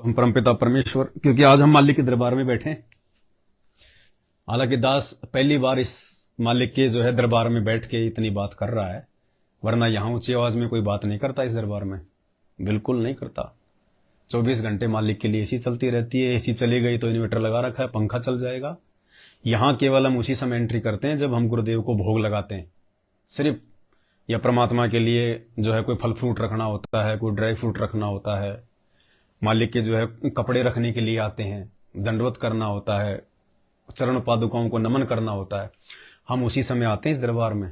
हम परमपिता परमेश्वर, क्योंकि आज हम मालिक के दरबार में बैठे हैं। हालांकि दास पहली बार इस मालिक के दरबार में बैठ के इतनी बात कर रहा है, वरना यहाँ ऊंची आवाज में कोई बात नहीं करता इस दरबार में, बिल्कुल नहीं करता। 24 घंटे मालिक के लिए एसी चलती रहती है। एसी चली गई तो इन्वर्टर लगा रखा है, पंखा चल जाएगा। यहाँ केवल हम उसी समय एंट्री करते हैं जब हम गुरुदेव को भोग लगाते हैं सिर्फ, या परमात्मा के लिए कोई फल फ्रूट रखना होता है, कोई ड्राई फ्रूट रखना होता है, मालिक के कपड़े रखने के लिए आते हैं, दंडवत करना होता है, चरण पादुकाओं को नमन करना होता है, हम उसी समय आते हैं इस दरबार में।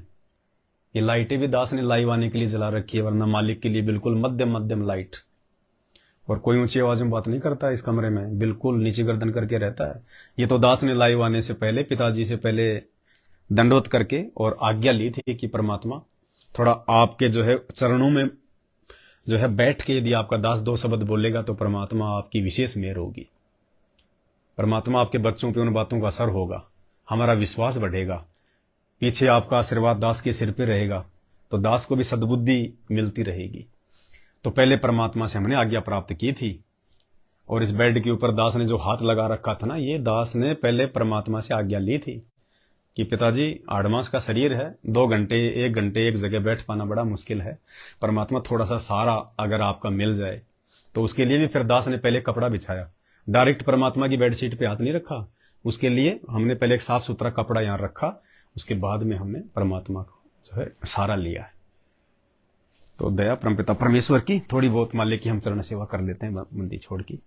ये लाइटें भी दास ने लाइव आने के लिए जला रखी है, वरना मालिक के लिए बिल्कुल मध्यम मध्यम लाइट। और कोई ऊंची आवाज में बात नहीं करता इस कमरे में, बिल्कुल नीचे गर्दन करके रहता है। ये तो दास ने लाइव आने से पहले पिताजी से पहले दंडवत करके और आज्ञा ली थी कि परमात्मा थोड़ा आपके चरणों में बैठ के यदि आपका दास 2 शब्द बोलेगा तो परमात्मा आपकी विशेष मेहर होगी, परमात्मा आपके बच्चों पे उन बातों का असर होगा, हमारा विश्वास बढ़ेगा, पीछे आपका आशीर्वाद दास के सिर पे रहेगा, तो दास को भी सद्बुद्धि मिलती रहेगी। तो पहले परमात्मा से हमने आज्ञा प्राप्त की थी। और इस बेड के ऊपर दास ने जो हाथ लगा रखा था ना, ये दास ने पहले परमात्मा से आज्ञा ली थी कि पिताजी 8 मास का शरीर है, 2 घंटे 1 घंटे एक जगह बैठ पाना बड़ा मुश्किल है, परमात्मा थोड़ा सा सहारा अगर आपका मिल जाए। तो उसके लिए भी फिर दास ने पहले कपड़ा बिछाया, डायरेक्ट परमात्मा की बेडशीट पे हाथ नहीं रखा, उसके लिए हमने पहले एक साफ सुथरा कपड़ा यहाँ रखा, उसके बाद में हमने परमात्मा को सहारा लिया है। तो दया परमपिता परमेश्वर की थोड़ी बहुत मालिक की हम चरण सेवा कर लेते हैं मंदी छोड़ की।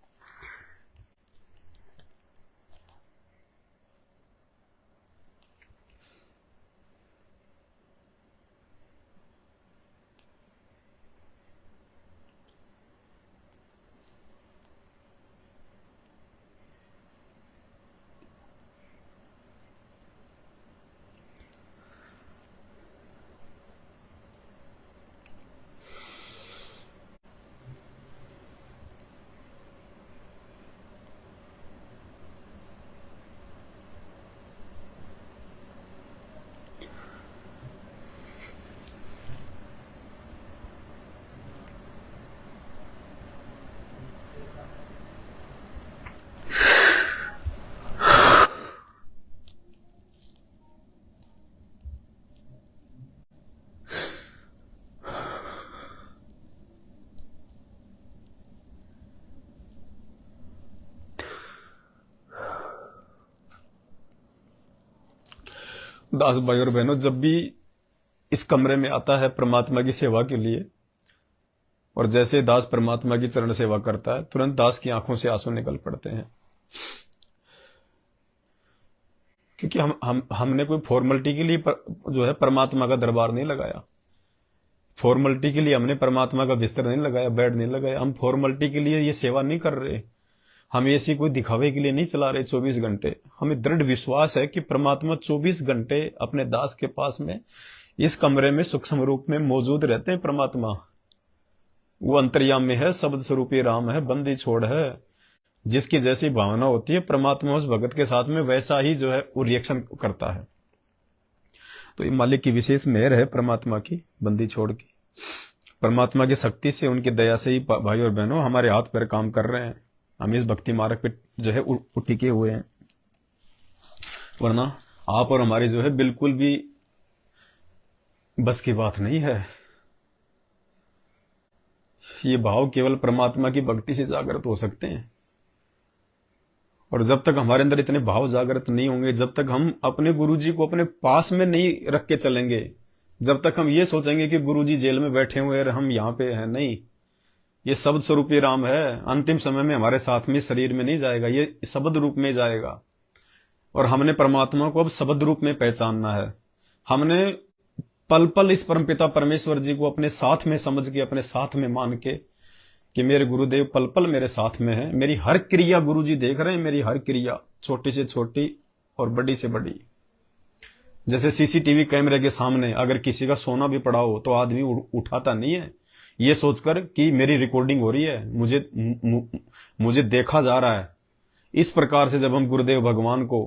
दास भाई और बहनों, जब भी इस कमरे में आता है परमात्मा की सेवा के लिए, और जैसे दास परमात्मा की चरण सेवा करता है, तुरंत दास की आंखों से आंसू निकल पड़ते हैं। क्योंकि हमने कोई फॉर्मेलिटी के लिए परमात्मा का दरबार नहीं लगाया, फॉर्मेलिटी के लिए हमने परमात्मा का बिस्तर नहीं लगाया, बेड नहीं लगाया, हम फॉर्मेलिटी के लिए ये सेवा नहीं कर रहे, हम ऐसी कोई दिखावे के लिए नहीं चला रहे 24 घंटे। हमें दृढ़ विश्वास है कि परमात्मा 24 घंटे अपने दास के पास में इस कमरे में सूक्ष्म रूप में मौजूद रहते हैं। परमात्मा वो अंतर्याम में है, शब्द स्वरूपी राम है, बंदी छोड़ है, जिसकी जैसी भावना होती है परमात्मा उस भगत के साथ में वैसा ही वो रिएक्शन करता है। तो ये मालिक की विशेष मेहर है परमात्मा की, बंदी छोड़ की। परमात्मा की शक्ति से, उनकी दया से ही भाई और बहनों हमारे हाथ पैर काम कर रहे हैं, हम इस भक्ति मार्ग पे टिके हुए हैं। वरना आप और हमारी बिल्कुल भी बस की बात नहीं है। ये भाव केवल परमात्मा की भक्ति से जागृत हो सकते हैं। और जब तक हमारे अंदर इतने भाव जागृत नहीं होंगे, जब तक हम अपने गुरुजी को अपने पास में नहीं रख के चलेंगे, जब तक हम ये सोचेंगे कि गुरुजी जेल में बैठे हुए हैं हम यहाँ पे हैं, नहीं, ये शब्द स्वरूपी राम है, अंतिम समय में हमारे साथ में शरीर में नहीं जाएगा, ये शब्द रूप में जाएगा। और हमने परमात्मा को अब शब्द रूप में पहचानना है। हमने पल पल इस परमपिता परमेश्वर जी को अपने साथ में समझ के, अपने साथ में मान के कि मेरे गुरुदेव पल पल मेरे साथ में है, मेरी हर क्रिया गुरुजी देख रहे हैं, मेरी हर क्रिया छोटी से छोटी और बड़ी से बड़ी। जैसे सीसीटीवी कैमरे के सामने अगर किसी का सोना भी पड़ा हो तो आदमी उठाता नहीं है ये सोचकर कि मेरी रिकॉर्डिंग हो रही है, मुझे देखा जा रहा है। इस प्रकार से जब हम गुरुदेव भगवान को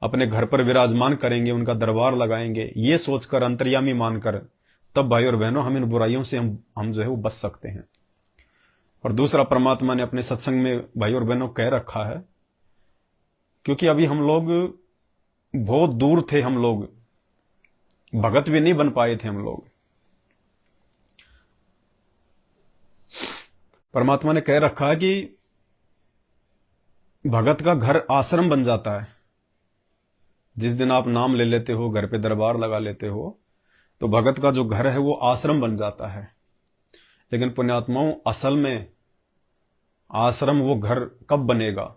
अपने घर पर विराजमान करेंगे, उनका दरबार लगाएंगे, ये सोचकर अंतर्यामी मानकर, तब भाई और बहनों हम इन बुराइयों से हम वो बच सकते हैं। और दूसरा परमात्मा ने अपने सत्संग में भाई और बहनों कह रखा है, क्योंकि अभी हम लोग बहुत दूर थे, हम लोग भगत भी नहीं बन पाए थे हम लोग। परमात्मा ने कह रखा है कि भगत का घर आश्रम बन जाता है। जिस दिन आप नाम ले लेते हो, घर पे दरबार लगा लेते हो, तो भगत का जो घर है वो आश्रम बन जाता है। लेकिन पुण्यात्माओं, असल में आश्रम वो घर कब बनेगा?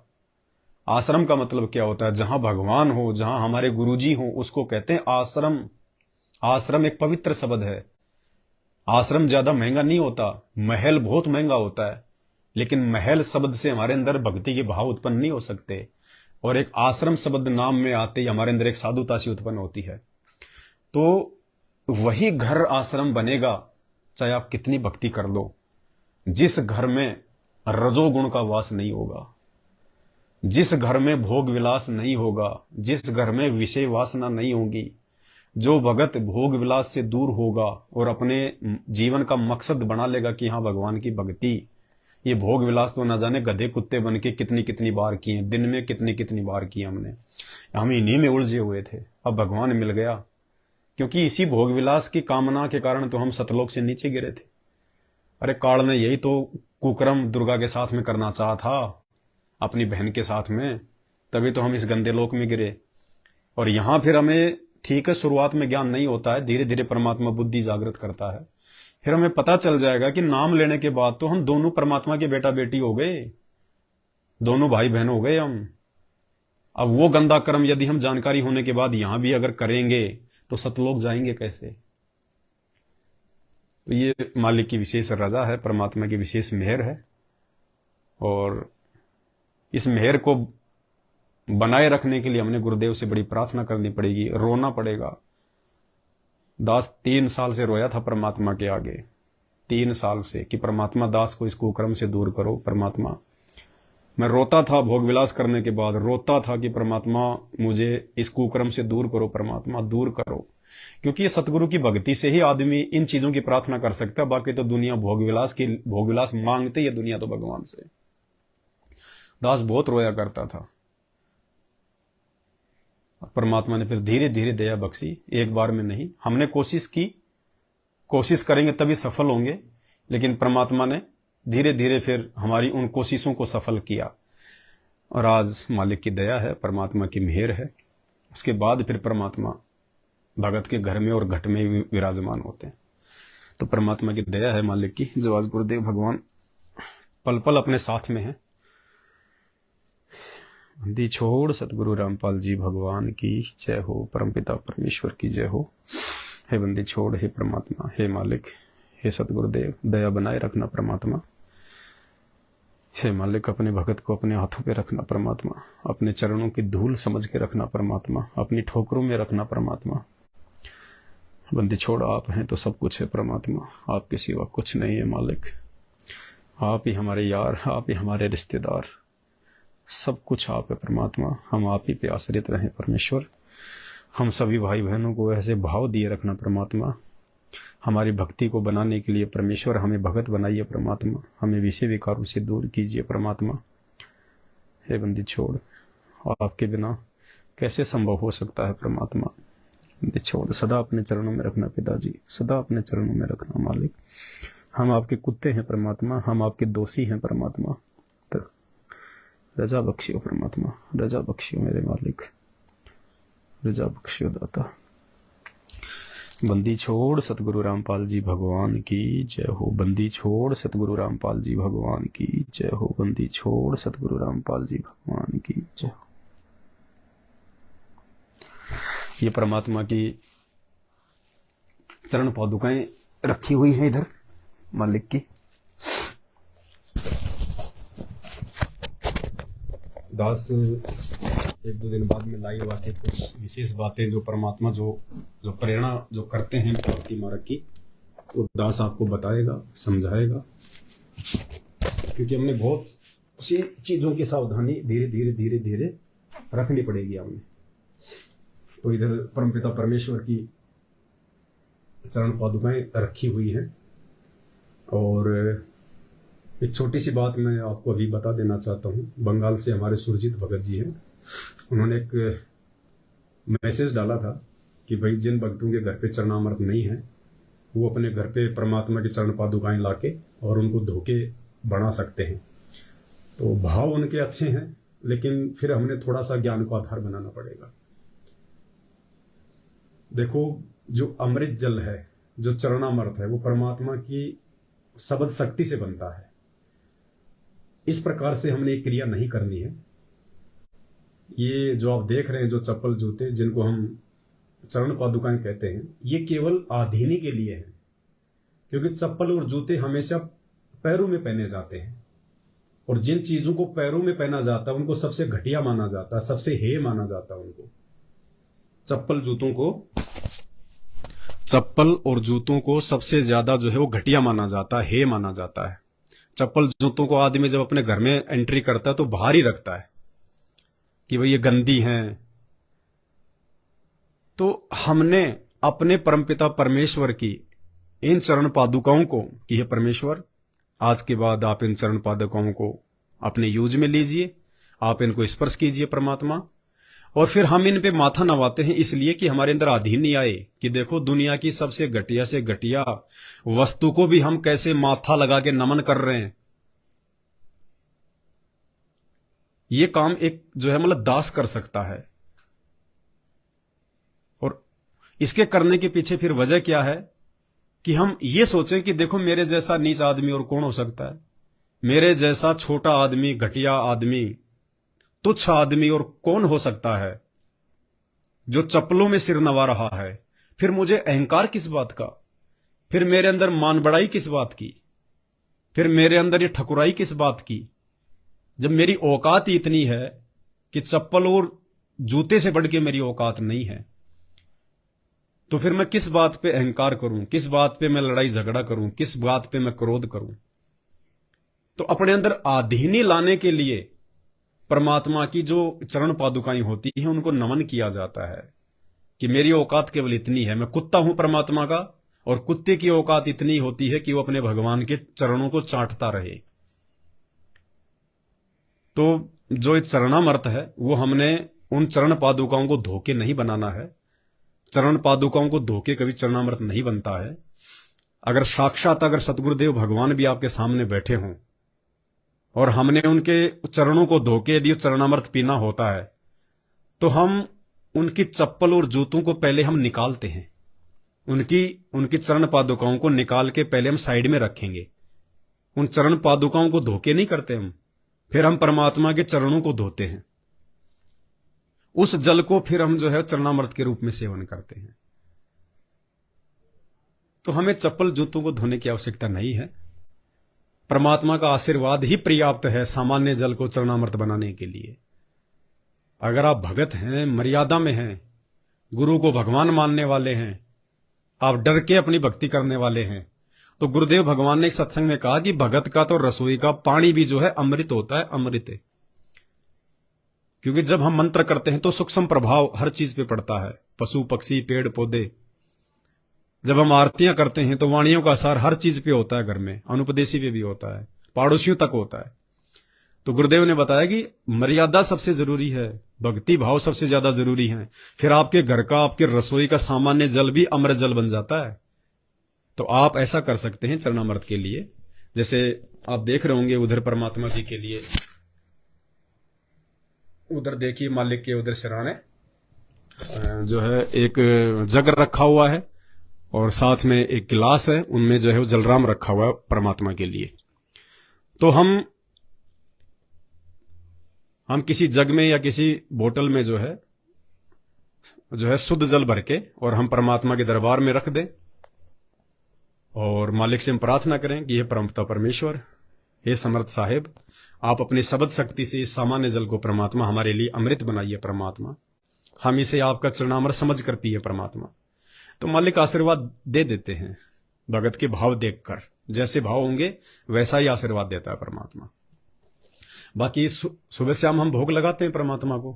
आश्रम का मतलब क्या होता है? जहां भगवान हो, जहां हमारे गुरुजी हो, उसको कहते हैं आश्रम। आश्रम एक पवित्र शब्द है। आश्रम ज्यादा महंगा नहीं होता, महल बहुत महंगा होता है, लेकिन महल शब्द से हमारे अंदर भक्ति के भाव उत्पन्न नहीं हो सकते। और एक आश्रम शब्द नाम में आते ही हमारे अंदर एक साधुता सी उत्पन्न होती है। तो वही घर आश्रम बनेगा, चाहे आप कितनी भक्ति कर लो, जिस घर में रजोगुण का वास नहीं होगा, जिस घर में भोग विलास नहीं होगा, जिस घर में विषय वासना नहीं होगी। जो भगत भोग विलास से दूर होगा और अपने जीवन का मकसद बना लेगा कि हाँ भगवान की भक्ति, ये भोग विलास तो न जाने गधे कुत्ते बन के कितनी कितनी बार किए, दिन में कितनी कितनी बार किए हमने, हम इन्हीं में उलझे हुए थे। अब भगवान मिल गया, क्योंकि इसी भोग विलास की कामना के कारण तो हम सतलोक से नीचे गिरे थे। अरे काल ने यही तो कुकर्म दुर्गा के साथ में करना चाहा था, अपनी बहन के साथ में, तभी तो हम इस गंदे लोक में गिरे। और यहां फिर हमें, ठीक है, शुरुआत में ज्ञान नहीं होता है, धीरे धीरे परमात्मा बुद्धि जागृत करता है, फिर हमें पता चल जाएगा कि नाम लेने के बाद तो हम दोनों परमात्मा के बेटा बेटी हो गए, दोनों भाई बहन हो गए हम। अब वो गंदा कर्म यदि हम जानकारी होने के बाद यहां भी अगर करेंगे तो सतलोक जाएंगे कैसे? तो ये मालिक की विशेष रजा है, परमात्मा की विशेष मेहर है। और इस मेहर को बनाए रखने के लिए हमने गुरुदेव से बड़ी प्रार्थना करनी पड़ेगी, रोना पड़ेगा। दास 3 साल से रोया था परमात्मा के आगे, 3 साल से, कि परमात्मा दास को इस कुकर्म से दूर करो। परमात्मा, मैं रोता था भोग विलास करने के बाद, रोता था कि परमात्मा मुझे इस कुकर्म से दूर करो, परमात्मा दूर करो। क्योंकि ये सतगुरु की भक्ति से ही आदमी इन चीजों की प्रार्थना कर सकता है। बाकी तो दुनिया भोग विलास मांगते ही है दुनिया तो भगवान से। दास बहुत रोया करता था। परमात्मा ने फिर धीरे धीरे दया बख्शी, एक बार में नहीं। हमने कोशिश की, कोशिश करेंगे तभी सफल होंगे, लेकिन परमात्मा ने धीरे धीरे फिर हमारी उन कोशिशों को सफल किया। और आज मालिक की दया है, परमात्मा की मेहर है। उसके बाद फिर परमात्मा भगत के घर में और घट में विराजमान होते हैं। तो परमात्मा की दया है मालिक की, जो आज गुरुदेव भगवान पल पल अपने साथ में है। बंदी छोड़ सतगुरु रामपाल जी भगवान की जय हो, परमपिता परमेश्वर की जय हो। हे बंदी छोड़, हे परमात्मा, हे मालिक, हे सतगुरुदेव, दया बनाए रखना परमात्मा। हे मालिक, अपने भगत को अपने हाथों पे रखना परमात्मा, अपने चरणों की धूल समझ के रखना परमात्मा, अपनी ठोकरों में रखना परमात्मा। बंदी छोड़, आप हैं तो सब कुछ है परमात्मा, आपके सिवा कुछ नहीं है मालिक। आप ही हमारे यार, आप ही हमारे रिश्तेदार, सब कुछ आप है परमात्मा। हम आप ही पे आश्रित रहें परमेश्वर। हम सभी भाई बहनों को ऐसे भाव दिए रखना परमात्मा। हमारी भक्ति को बनाने के लिए परमेश्वर हमें भगत बनाइए परमात्मा। हमें विषय विकारों से दूर कीजिए परमात्मा। हे बंदी छोड़, आपके बिना कैसे संभव हो सकता है परमात्मा। बंदी छोड़, सदा अपने चरणों में रखना पिताजी, सदा अपने चरणों में रखना मालिक। हम आपके कुत्ते हैं परमात्मा, हम आपके दोषी हैं परमात्मा। तो रजा बख्शियो परमात्मा, रजा बख्शियो मेरे मालिक, रजा बख्शियो दाता। बंदी छोड़ सतगुरु रामपाल जी भगवान की जय हो। बंदी छोड़ सतगुरु रामपाल जी भगवान की जय हो। बंदी छोड़ सतगुरु रामपाल जी भगवान की जय हो। ये परमात्मा की चरण पादुकाएं रखी हुई हैं इधर मालिक की। दास 1-2 दिन बाद में लाइव आके कुछ विशेष बातें जो परमात्मा जो प्रेरणा जो करते हैं भक्ति मार्ग की, वो दास आपको बताएगा, समझाएगा। क्योंकि हमने बहुत सी चीजों की सावधानी धीरे धीरे धीरे धीरे रखनी पड़ेगी हमें। तो इधर परमपिता परमेश्वर की चरण पादुकाएं रखी हुई हैं और एक छोटी सी बात मैं आपको अभी बता देना चाहता हूँ। बंगाल से हमारे सुरजीत भगत जी हैं, उन्होंने एक मैसेज डाला था कि भाई जिन भक्तों के घर पे चरणामृत नहीं है वो अपने घर पे परमात्मा की चरण पादुकाएं लाके और उनको धोके बना सकते हैं। तो भाव उनके अच्छे हैं, लेकिन फिर हमने थोड़ा सा ज्ञान को आधार बनाना पड़ेगा। देखो, जो अमृत जल है, जो चरणामृत है, वो परमात्मा की शब्द शक्ति से बनता है। इस प्रकार से हमने एक क्रिया नहीं करनी है। ये जो आप देख रहे हैं, जो चप्पल जूते जिनको हम चरण पादुकाएं कहते हैं, ये केवल आधीनी के लिए है, क्योंकि चप्पल और जूते हमेशा पैरों में पहने जाते हैं, और जिन चीजों को पैरों में पहना जाता है उनको सबसे घटिया माना जाता है, सबसे हेय माना जाता है उनको। चप्पल और जूतों को सबसे ज्यादा जो है वो घटिया माना जाता है, हेय माना जाता है। चप्पल जूतों को आदमी जब अपने घर में एंट्री करता है तो बाहर ही रखता है कि भाई ये गंदी हैं। तो हमने अपने परमपिता परमेश्वर की इन चरण पादुकाओं को कि हे परमेश्वर, आज के बाद आप इन चरण पादुकाओं को अपने यूज में लीजिए, आप इनको स्पर्श कीजिए परमात्मा। और फिर हम इन पे माथा नवाते हैं इसलिए कि हमारे अंदर अधीन नहीं आए कि देखो दुनिया की सबसे घटिया से घटिया वस्तु को भी हम कैसे माथा लगा के नमन कर रहे हैं। ये काम एक जो है मतलब दास कर सकता है। और इसके करने के पीछे फिर वजह क्या है कि हम ये सोचें कि देखो मेरे जैसा नीच आदमी और कौन हो सकता है, मेरे जैसा छोटा आदमी, घटिया आदमी, तुच्छ आदमी और कौन हो सकता है जो चप्पलों में सिर नवा रहा है। फिर मुझे अहंकार किस बात का, फिर मेरे अंदर मान बड़ाई किस बात की, फिर मेरे अंदर ये ठकुराई किस बात की, जब मेरी औकात ही इतनी है कि चप्पल और जूते से बढ़ के मेरी औकात नहीं है। तो फिर मैं किस बात पे अहंकार करूं, किस बात पे मैं लड़ाई झगड़ा करूं, किस बात पे मैं क्रोध करूं। तो अपने अंदर आधीनी लाने के लिए परमात्मा की जो चरण पादुकाएं होती हैं उनको नमन किया जाता है कि मेरी औकात केवल इतनी है, मैं कुत्ता हूं परमात्मा का, और कुत्ते की औकात इतनी होती है कि वो अपने भगवान के चरणों को चाटता रहे। तो जो चरणामृत है वो हमने उन चरण पादुकाओं को धोके नहीं बनाना है। चरण पादुकाओं को धोके कभी चरणामृत नहीं बनता है। अगर साक्षात अगर सतगुरुदेव भगवान भी आपके सामने बैठे हों और हमने उनके चरणों को धोके यदि चरणामृत पीना होता है तो हम उनकी चप्पल और जूतों को पहले हम निकालते हैं, उनकी चरण पादुकाओं को निकाल के पहले हम साइड में रखेंगे। उन चरण पादुकाओं को धोके नहीं करते हम, फिर हम परमात्मा के चरणों को धोते हैं। उस जल को फिर हम जो है चरणामृत के रूप में सेवन करते हैं। तो हमें चप्पल जूतों को धोने की आवश्यकता नहीं है। परमात्मा का आशीर्वाद ही पर्याप्त है सामान्य जल को चरणामृत बनाने के लिए। अगर आप भगत हैं, मर्यादा में हैं, गुरु को भगवान मानने वाले हैं, आप डर के अपनी भक्ति करने वाले हैं, तो गुरुदेव भगवान ने एक सत्संग में कहा कि भगत का तो रसोई का पानी भी जो है अमृत होता है, अमृत है। क्योंकि जब हम मंत्र करते हैं तो सूक्ष्म प्रभाव हर चीज पे पड़ता है, पशु पक्षी पेड़ पौधे। जब हम आरतियां करते हैं तो वाणियों का असर हर चीज पे होता है, घर में अनुपदेशी पे भी होता है, पड़ोसियों तक होता है। तो गुरुदेव ने बताया कि मर्यादा सबसे जरूरी है, भक्ति भाव सबसे ज्यादा जरूरी है। फिर आपके घर का, आपके रसोई का सामान्य जल भी अमृत जल बन जाता है। तो आप ऐसा कर सकते हैं चरणामृत के लिए। जैसे आप देख रहे होंगे उधर परमात्मा जी के लिए, उधर देखिए मालिक के उधर सिराने जो है एक जग रखा हुआ है और साथ में एक गिलास है, उनमें जो है वो जलराम रखा हुआ है परमात्मा के लिए। तो हम किसी जग में या किसी बोतल में जो है शुद्ध जल भर के और हम परमात्मा के दरबार में रख दें और मालिक से हम प्रार्थना करें कि हे परमपिता परमेश्वर, हे समर्थ साहेब, आप अपनी शब्द शक्ति से इस सामान्य जल को परमात्मा हमारे लिए अमृत बनाइए परमात्मा, हम इसे आपका चरणामृत समझ कर पिए परमात्मा। तो मालिक आशीर्वाद दे देते हैं भगत के भाव देखकर, जैसे भाव होंगे वैसा ही आशीर्वाद देता है परमात्मा। बाकी सुबह शाम हम भोग लगाते हैं परमात्मा को,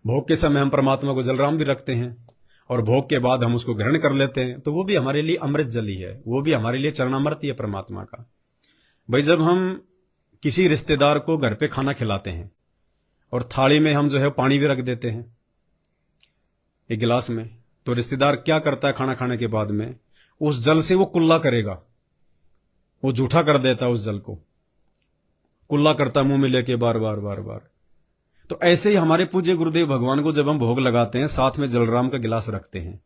भोग के समय हम परमात्मा को जलराम भी रखते हैं और भोग के बाद हम उसको ग्रहण कर लेते हैं, तो वो भी हमारे लिए अमृत जल ही है, वो भी हमारे लिए चरणामृत ही है परमात्मा का। भाई जब हम किसी रिश्तेदार को घर पे खाना खिलाते हैं और थाली में हम जो है पानी भी रख देते हैं एक गिलास में, तो रिश्तेदार क्या करता है खाना खाने के बाद में उस जल से वो कुल्ला करेगा, वो जूठा कर देता है, उस जल को कुल्ला करता मुंह में लेके बार बार बार बार। तो ऐसे ही हमारे पूज्य गुरुदेव भगवान को जब हम भोग लगाते हैं साथ में जलराम का गिलास रखते हैं,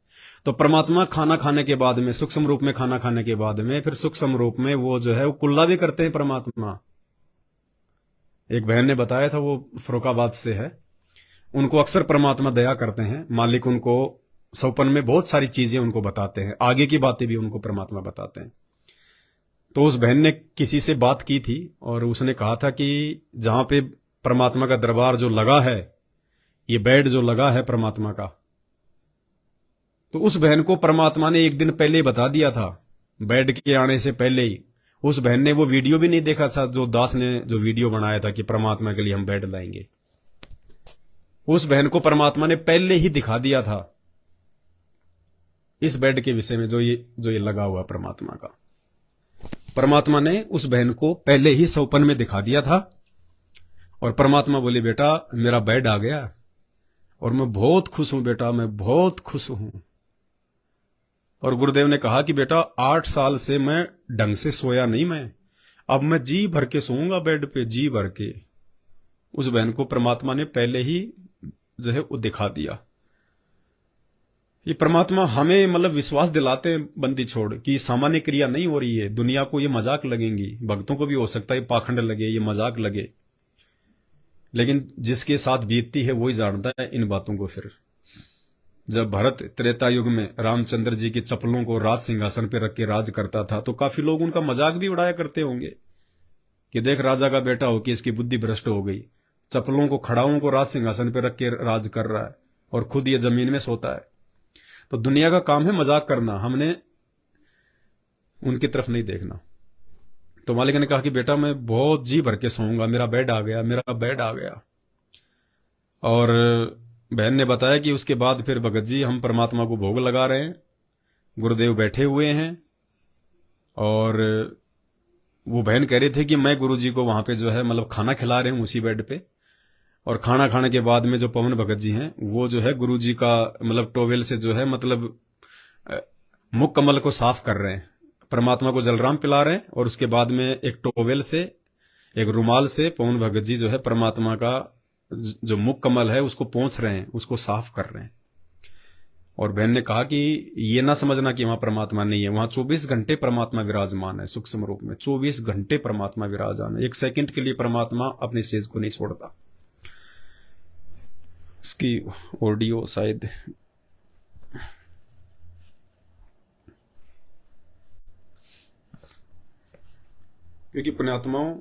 तो परमात्मा खाना खाने के बाद में सूक्ष्म रूप में खाना खाने के बाद में फिर सूक्ष्म रूप में वो जो है वो कुल्ला भी करते हैं परमात्मा। एक बहन ने बताया था, वो फरोखाबाद से है, उनको अक्सर परमात्मा दया करते हैं, मालिक उनको सौपन में बहुत सारी चीजें उनको बताते हैं, आगे की बातें भी उनको परमात्मा बताते हैं। तो उस बहन ने किसी से बात की थी और उसने कहा था कि जहां पे परमात्मा का दरबार जो लगा है, ये बेड जो लगा है परमात्मा का, तो उस बहन को परमात्मा ने एक दिन पहले ही बता दिया था, बेड के आने से पहले ही। उस बहन ने वो वीडियो भी नहीं देखा था जो दास ने जो वीडियो बनाया था कि परमात्मा के लिए हम बेड लाएंगे। उस बहन को परमात्मा ने पहले ही दिखा दिया था इस बेड के विषय में जो ये लगा हुआ परमात्मा का। परमात्मा ने उस बहन को पहले ही सौपन में दिखा दिया था और परमात्मा बोले बेटा मेरा बेड आ गया और मैं बहुत खुश हूं बेटा, मैं बहुत खुश हूं। और गुरुदेव ने कहा कि बेटा 8 साल से मैं ढंग से सोया नहीं, मैं अब मैं जी भर के सोऊंगा बेड पे, जी भर के। उस बहन को परमात्मा ने पहले ही जो है वो दिखा दिया। ये परमात्मा हमें मतलब विश्वास दिलाते हैं बंदी छोड़ कि सामान्य क्रिया नहीं हो रही है, दुनिया को ये मजाक लगेंगी, भक्तों को भी हो सकता है पाखंड लगे, ये मजाक लगे, लेकिन जिसके साथ बीतती है वही जानता है इन बातों को। फिर जब भरत त्रेता युग में रामचंद्र जी की चप्पलों को राज सिंहासन पर रख के राज करता था, तो काफी लोग उनका मजाक भी उड़ाया करते होंगे कि देख राजा का बेटा हो कि इसकी बुद्धि भ्रष्ट हो गई, चप्पलों को खड़ाओं को राज सिंहासन पर रख के राज कर रहा है और खुद ये जमीन में सोता है। तो दुनिया का काम है मजाक करना, हमने उनकी तरफ नहीं देखना। तो मालिक ने कहा कि बेटा मैं बहुत जी भर के सोऊंगा, मेरा बेड आ गया, मेरा बेड आ गया। और बहन ने बताया कि उसके बाद फिर भगत जी हम परमात्मा को भोग लगा रहे हैं, गुरुदेव बैठे हुए हैं और वो बहन कह रही थी कि मैं गुरुजी को वहां पे जो है मतलब खाना खिला रहे हूं उसी बेड पे, और खाना खाने के बाद में जो पवन भगत जी हैं वो जो है गुरुजी का मतलब टोवेल से जो है मतलब मुख कमल को साफ कर रहे हैं, परमात्मा को जलराम पिला रहे हैं और उसके बाद में एक टोवेल से एक रुमाल से पवन भगत जी जो है परमात्मा का जो मुख कमल है उसको पोंछ रहे हैं, उसको साफ कर रहे हैं। और बहन ने कहा कि ये ना समझना कि वहां परमात्मा नहीं है, वहां 24 घंटे परमात्मा विराजमान है सूक्ष्म रूप में, 24 घंटे परमात्मा विराजमान है, एक सेकंड के लिए परमात्मा अपनी सेज को नहीं छोड़ता। इसकी ऑडियो शायद क्योंकि पुण्यात्माओं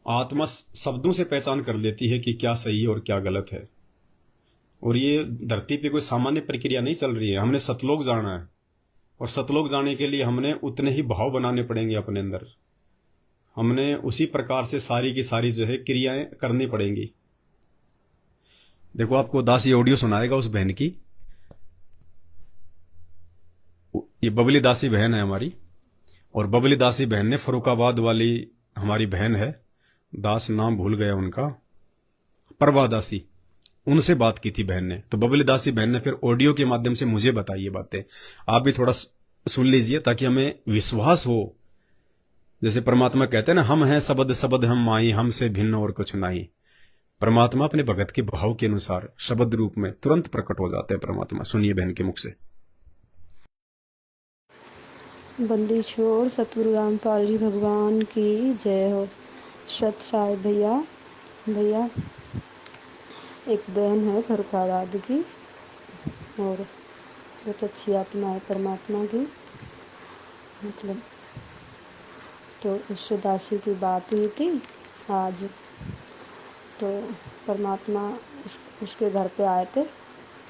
आत्मा शब्दों से पहचान कर लेती है कि क्या सही है और क्या गलत है, और ये धरती पे कोई सामान्य प्रक्रिया नहीं चल रही है। हमने सतलोक जाना है और सतलोक जाने के लिए हमने उतने ही भाव बनाने पड़ेंगे अपने अंदर, हमने उसी प्रकार से सारी की सारी जो है क्रियाएं करनी पड़ेंगी। देखो आपको दास ये ऑडियो सुनाएगा उस बहन की, ये बबली दासी बहन है हमारी, और बबली दासी बहन ने फरुखाबाद वाली हमारी बहन है, दास नाम भूल गया उनका, परवा दासी, उनसे बात की थी बहन ने। तो बबली दासी बहन ने फिर ऑडियो के माध्यम से मुझे बताई ये बातें, आप भी थोड़ा सुन लीजिए ताकि हमें विश्वास हो। जैसे परमात्मा कहते हैं ना, हम हैं सबद सबद हम माई, हमसे भिन्न और कुछ नहीं। परमात्मा अपने भगत के भाव के अनुसार शब्द रूप में तुरंत प्रकट हो जाते हैं परमात्मा। सुनिए बहन के मुख से। बंदी छोड़ सतगुरु रामपाल जी भगवान की जय हो। सत साहेब भैया एक बहन है फरुखाबाद की और बहुत अच्छी आत्मा है परमात्मा की, मतलब तो उससे दासी की बात हुई थी आज, तो परमात्मा उसके घर पे आए थे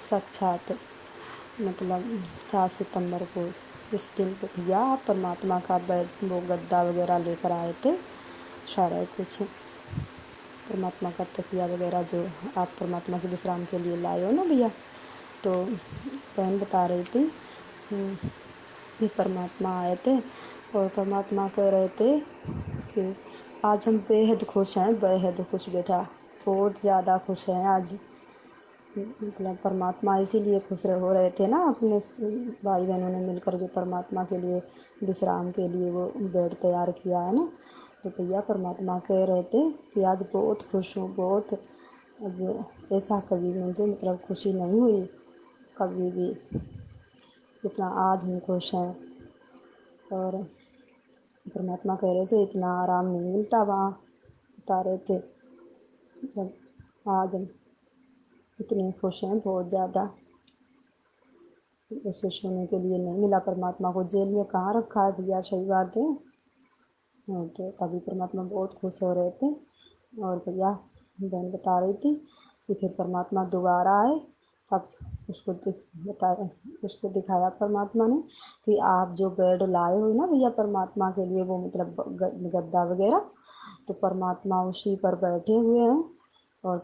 साक्षात, मतलब 7 सितंबर को इस दिन को भैया परमात्मा का वो गद्दा वगैरह लेकर आए थे, सारा कुछ परमात्मा का तकिया वगैरह जो आप परमात्मा के विश्राम के लिए लाए हो ना भैया। तो बहन बता रही थी कि परमात्मा आए थे और परमात्मा कह रहे थे कि आज हम बेहद खुश हैं, बेहद खुश बेटा, बहुत ज़्यादा खुश हैं आज। मतलब परमात्मा इसीलिए खुश हो रहे थे ना, अपने भाई बहनों ने मिलकर जो परमात्मा के लिए विश्राम के लिए वो बेड तैयार किया है ना, तो भैया परमात्मा कह रहे थे कि आज बहुत खुश हूँ, बहुत। अब ऐसा कभी मुझे मतलब खुशी नहीं हुई कभी भी, इतना आज हम खुश हैं। और परमात्मा कह रहे थे इतना आराम नहीं मिलता वहाँ, बता रहे थे जब आज हम इतने खुश हैं बहुत ज़्यादा। उसे सोने के लिए नहीं मिला परमात्मा को, जेल में कहाँ रखा है भैया, सही बात है। तो तभी परमात्मा बहुत खुश हो रहे थे। और भैया बहन बता रही थी कि फिर परमात्मा दोबारा आए, तब उसको दिखाया परमात्मा ने कि आप जो बेड लाए हो ना भैया परमात्मा के लिए, वो मतलब गद्दा वगैरह, तो परमात्मा उसी पर बैठे हुए हैं। और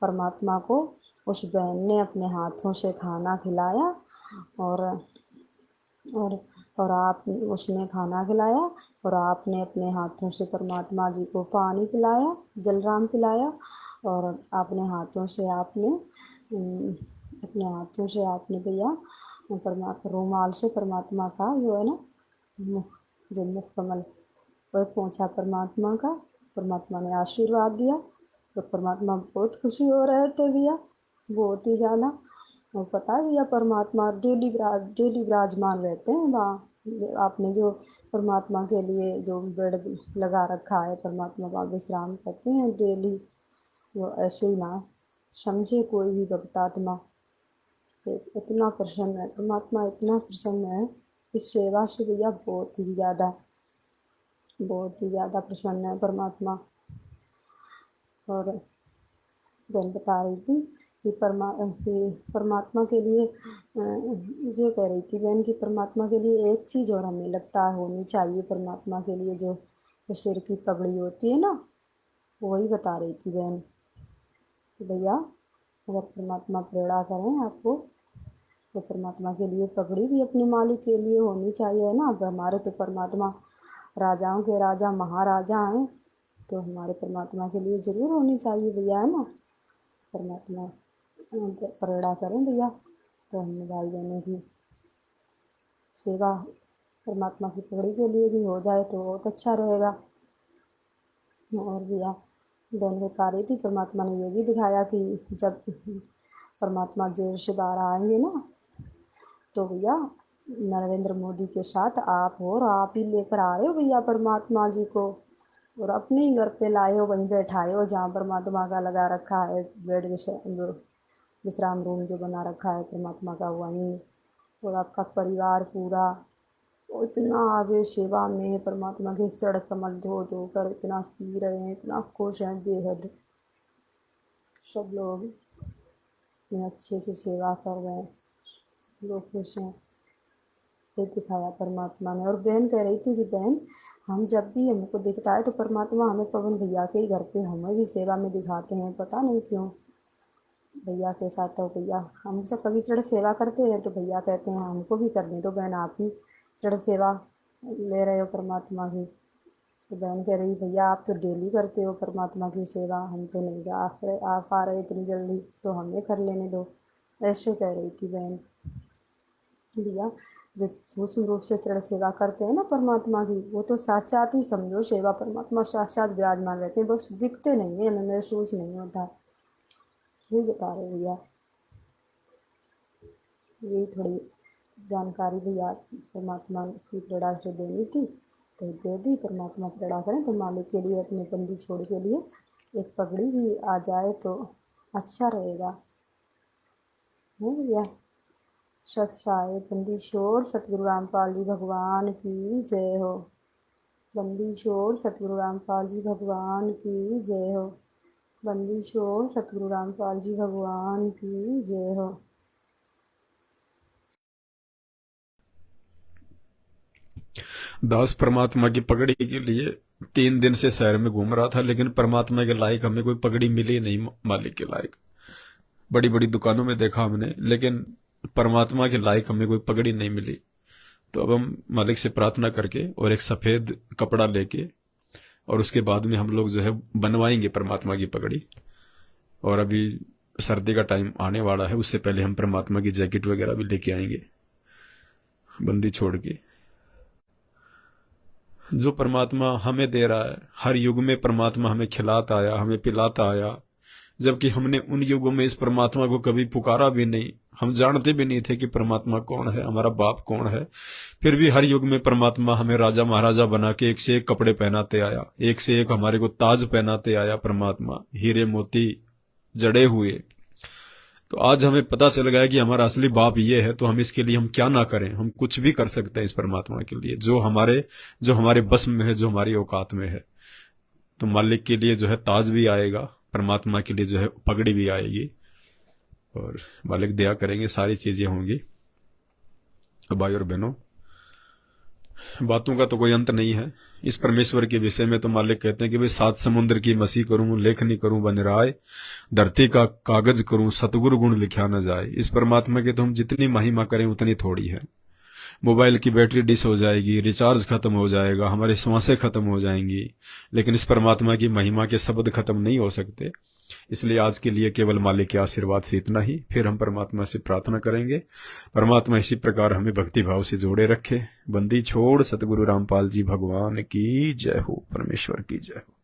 परमात्मा को उस बहन ने अपने हाथों से खाना खिलाया। और और और आप उसने खाना खिलाया और आपने अपने हाथों से परमात्मा जी को पानी पिलाया, जलराम पिलाया। और अपने हाथों से आपने भैया परमात्मा रुमाल से परमात्मा का जो है ना जो मुख कमल वह पहुँचा परमात्मा का, परमात्मा ने आशीर्वाद दिया। तो परमात्मा बहुत खुशी हो रहे थे भैया, बहुत ही ज़्यादा। और पता है भैया परमात्मा डेली विराजमान रहते हैं वहाँ। आपने जो परमात्मा के लिए जो बेड लगा रखा है, परमात्मा वहाँ विश्राम करते हैं डेली। वो ऐसे ही ना समझे कोई भी भक्तात्मा, तो इतना प्रसन्न है परमात्मा, इतना प्रसन्न है इस सेवा से भैया, बहुत ही ज़्यादा प्रसन्न है परमात्मा। और बहन बता रही थी कि परमात्मा के लिए ये कह रही थी बहन कि परमात्मा के लिए एक चीज़ और हमें लगता है होनी चाहिए परमात्मा के लिए, जो सिर की पगड़ी होती है ना, वही बता रही थी बहन कि भैया अगर परमात्मा प्रेरणा करें आपको, तो परमात्मा के लिए पगड़ी भी अपने मालिक के लिए होनी चाहिए ना। अब हमारे तो परमात्मा राजाओं के राजा महाराजा हैं, तो हमारे परमात्मा के लिए ज़रूर होनी चाहिए भैया, है ना। परमात्मा प्रेरणा करें भैया, तो हम भाई बहनों की सेवा परमात्मा की पगड़ी के लिए भी हो जाए तो बहुत अच्छा रहेगा। और भैया बहन बता रही थी परमात्मा ने ये भी दिखाया कि जब परमात्मा जेल से बाहर आएंगे ना, तो भैया नरेंद्र मोदी के साथ आप हो, और आप ही लेकर आ रहे हो भैया परमात्मा जी को, और अपने ही घर पे लाए हो, वहीं बैठाए हो जहाँ परमात्मा का लगा रखा है बेड, विश्राम रूम जो बना रखा है परमात्मा का वहीं। और आपका परिवार पूरा वो इतना आगे सेवा में है, परमात्मा के चरण कमल धो धो कर इतना पी रहे हैं, इतना खुश हैं बेहद सब लोग, इतने अच्छे से सेवा कर रहे हैं, लोग खुश हैं। ये दिखाया परमात्मा ने। और बहन कह रही थी कि बहन हम जब भी हमको दिखता है तो परमात्मा हमें पवन भैया के ही घर पे हमें भी सेवा में दिखाते हैं, पता नहीं क्यों। भैया के साथ तो भैया हम सब कभी चढ़ सेवा करते हैं तो भैया कहते हैं हमको भी करने दो बहन, आप ही चढ़ सेवा ले रहे हो परमात्मा की। तो बहन कह रही भैया आप तो डेली करते हो परमात्मा की सेवा, हम तो नहीं आ पा रहे इतनी जल्दी, तो हमें कर लेने दो, ऐसे कह रही थी बहन। भैया जो सूक्ष्म रूप से चरण सेवा करते हैं ना परमात्मा की, वो तो साक्षात ही समझो सेवा, परमात्मा साक्षात विराजमान रहते हैं, बस दिखते नहीं है, हमें महसूस नहीं होता। यही बता रहे भैया, यही थोड़ी जानकारी भैया परमात्मा की प्रेरणा से देनी थी, तो दे दी। परमात्मा प्रेरणा करें तो मालिक के लिए अपने बंदी छोड़ के लिए एक पगड़ी भी आ जाए तो अच्छा रहेगा, है भैया। सत साई बंदी छोड़ सतगुरु रामपाल जी भगवान की जय हो। बंदी छोड़ सतगुरु रामपाल जी भगवान की जय हो। बंदी छोड़ सतगुरु रामपाल जी भगवान की जय हो। दास परमात्मा की पगड़ी के लिए 3 दिन से शहर में घूम रहा था, लेकिन परमात्मा के लायक हमें कोई पगड़ी मिली नहीं, मालिक के लायक। बड़ी बड़ी दुकानों में देखा हमने, लेकिन परमात्मा के लायक हमें कोई पगड़ी नहीं मिली। तो अब हम मालिक से प्रार्थना करके और एक सफेद कपड़ा लेके और उसके बाद में हम लोग जो है बनवाएंगे परमात्मा की पगड़ी। और अभी सर्दी का टाइम आने वाला है, उससे पहले हम परमात्मा की जैकेट वगैरह भी लेके आएंगे बंदी छोड़ के। जो परमात्मा हमें दे रहा है, हर युग में परमात्मा हमें खिलाता आया, हमें पिलाता आया, जबकि हमने उन युगों में इस परमात्मा को कभी पुकारा भी नहीं, हम जानते भी नहीं थे कि परमात्मा कौन है, हमारा बाप कौन है। फिर भी हर युग में परमात्मा हमें राजा महाराजा बना के एक से एक कपड़े पहनाते आया, एक से एक हमारे को ताज पहनाते आया परमात्मा, हीरे मोती जड़े हुए। तो आज हमें पता चल गया कि हमारा असली बाप ये है, तो हम इसके लिए हम क्या ना करें, हम कुछ भी कर सकते हैं इस परमात्मा के लिए, जो हमारे बस में है, जो हमारी औकात में है। तो मालिक के लिए जो है ताज भी आएगा, परमात्मा के लिए जो है पगड़ी भी आएगी, और मालिक दया करेंगे, सारी चीजें होंगी। भाई और बहनों, बातों का तो कोई अंत नहीं है। इस परमेश्वर के विषय में तो मालिक कहते हैं कि भाई 7 समुद्र की मसी करूं, लेखनी करूं बन राय, धरती का कागज करूं, सतगुरु गुण लिखा न जाए। इस परमात्मा की तो हम जितनी महिमा करें उतनी थोड़ी है। मोबाइल की बैटरी डिस हो जाएगी, रिचार्ज खत्म हो जाएगा, हमारी सांसें खत्म हो जाएंगी, लेकिन इस परमात्मा की महिमा के शब्द खत्म नहीं हो सकते। इसलिए आज के लिए केवल मालिक के आशीर्वाद से इतना ही। फिर हम परमात्मा से प्रार्थना करेंगे, परमात्मा इसी प्रकार हमें भक्ति भाव से जोड़े रखे। बंदी छोड़ सतगुरु रामपाल जी भगवान की जय हो, परमेश्वर की जय हो।